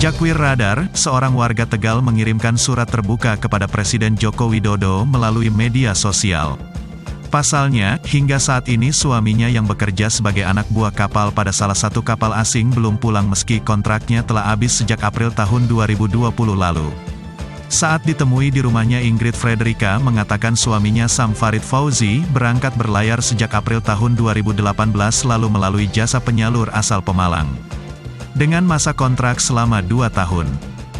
Jakwir Radar, seorang warga Tegal mengirimkan surat terbuka kepada Presiden Joko Widodo melalui media sosial. Pasalnya, hingga saat ini suaminya yang bekerja sebagai anak buah kapal pada salah satu kapal asing belum pulang meski kontraknya telah habis sejak April tahun 2020 lalu. Saat ditemui di rumahnya, Ingrid Frederica mengatakan suaminya Sam Farid Fauzi berangkat berlayar sejak April tahun 2018 lalu melalui jasa penyalur asal Pemalang. Dengan masa kontrak selama 2 tahun.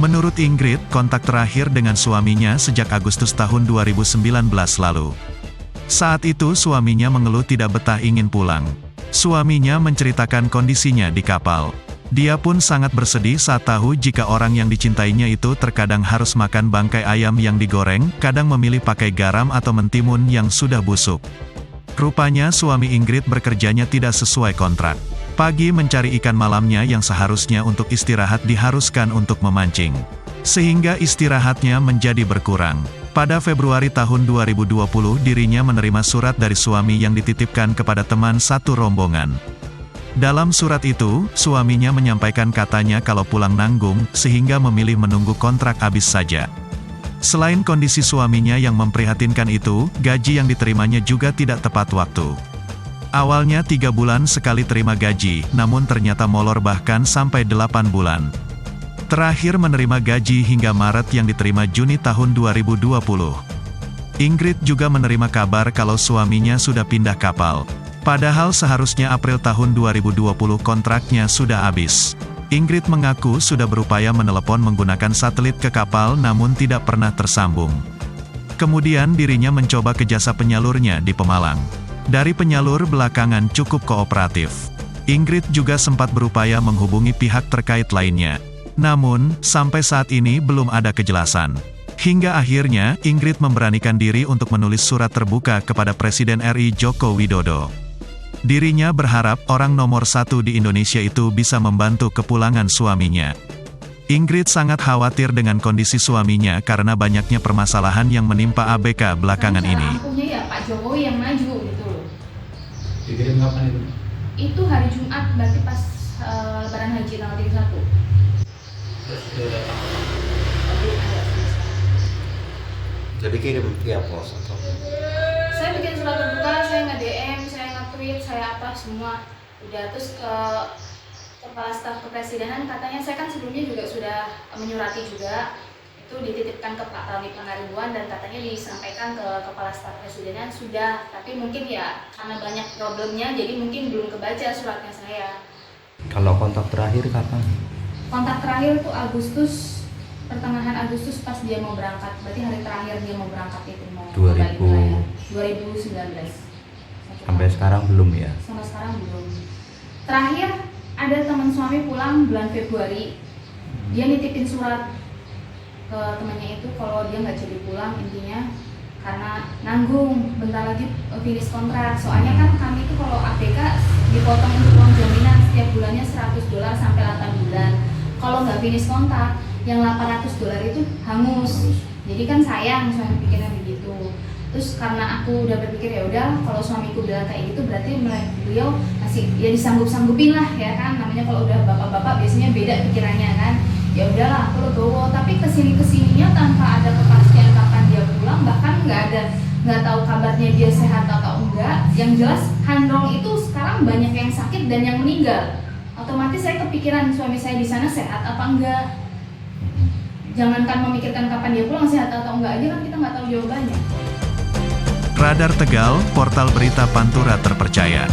Menurut Ingrid, kontak terakhir dengan suaminya sejak Agustus tahun 2019 lalu. Saat itu suaminya mengeluh tidak betah ingin pulang. Suaminya menceritakan kondisinya di kapal. Dia pun sangat bersedih saat tahu jika orang yang dicintainya itu terkadang harus makan bangkai ayam yang digoreng, kadang memilih pakai garam atau mentimun yang sudah busuk. Rupanya suami Ingrid bekerjanya tidak sesuai kontrak. Pagi mencari ikan, malamnya yang seharusnya untuk istirahat diharuskan untuk memancing. Sehingga istirahatnya menjadi berkurang. Pada Februari tahun 2020 dirinya menerima surat dari suami yang dititipkan kepada teman satu rombongan. Dalam surat itu, suaminya menyampaikan katanya kalau pulang nanggung, sehingga memilih menunggu kontrak habis saja. Selain kondisi suaminya yang memprihatinkan itu, gaji yang diterimanya juga tidak tepat waktu. Awalnya 3 bulan sekali terima gaji, namun ternyata molor bahkan sampai 8 bulan. Terakhir menerima gaji hingga Maret yang diterima Juni tahun 2020. Ingrid juga menerima kabar kalau suaminya sudah pindah kapal. Padahal seharusnya April tahun 2020 kontraknya sudah habis. Ingrid mengaku sudah berupaya menelepon menggunakan satelit ke kapal namun tidak pernah tersambung. Kemudian dirinya mencoba ke jasa penyalurnya di Pemalang. Dari penyalur belakangan cukup kooperatif. Ingrid juga sempat berupaya menghubungi pihak terkait lainnya. Namun, sampai saat ini belum ada kejelasan. Hingga akhirnya, Ingrid memberanikan diri untuk menulis surat terbuka kepada Presiden RI Joko Widodo. Dirinya berharap orang nomor 1 di Indonesia itu bisa membantu kepulangan suaminya. Ingrid sangat khawatir dengan kondisi suaminya karena banyaknya permasalahan yang menimpa ABK belakangan ini. Ya Pak Jokowi yang maju gitu loh. Dikirim kapan itu? Itu hari Jumat, berarti pas Lebaran Haji tanggal 31. Jadi kirim via pos atau? Saya bikin surat terbuka, saya nge-DM, saya nge-tweet, saya apa semua. Udah, terus ke Kepala Staf Kepresidenan katanya, saya kan sebelumnya juga sudah menyurati juga. Itu dititipkan ke Pak Tony Pangaribuan dan katanya disampaikan ke Kepala Staf Kepresidenan sudah, tapi mungkin ya karena banyak problemnya jadi mungkin belum kebaca suratnya saya. Kalau kontak terakhir kapan? Kontak terakhir itu Agustus, pertengahan Agustus pas dia mau berangkat, berarti hari terakhir dia mau berangkat itu mau 2019. Sampai sekarang belum ya? Sampai sekarang belum. Terakhir ada teman suami pulang bulan Februari, dia nitipin surat ke temannya itu kalau dia nggak jadi pulang, intinya karena nanggung bentar lagi finish kontrak. Soalnya kan kami itu kalau ABK dipotong untuk uang jaminan setiap bulannya $100 sampai 8 bulan. Kalau nggak finish kontrak yang $800 itu hangus. Jadi kan sayang, suami pikirnya begitu. Terus karena aku udah berpikir ya udah kalau suamiku bilang kayak gitu berarti beliau masih ya disanggup-sanggupin lah ya kan, namanya kalau udah bapak-bapak biasanya beda pikirannya kan. Ya udahlah aku legowo, tapi kesininya tanpa ada kepastian kapan dia pulang, bahkan nggak tahu kabarnya dia sehat atau enggak. Yang jelas Handrong itu sekarang banyak yang sakit dan yang meninggal. Otomatis saya kepikiran suami saya di sana sehat apa enggak. Jangankan memikirkan kapan dia pulang, sehat atau enggak aja kan kita nggak tahu jawabannya. Radar Tegal, portal berita Pantura terpercaya.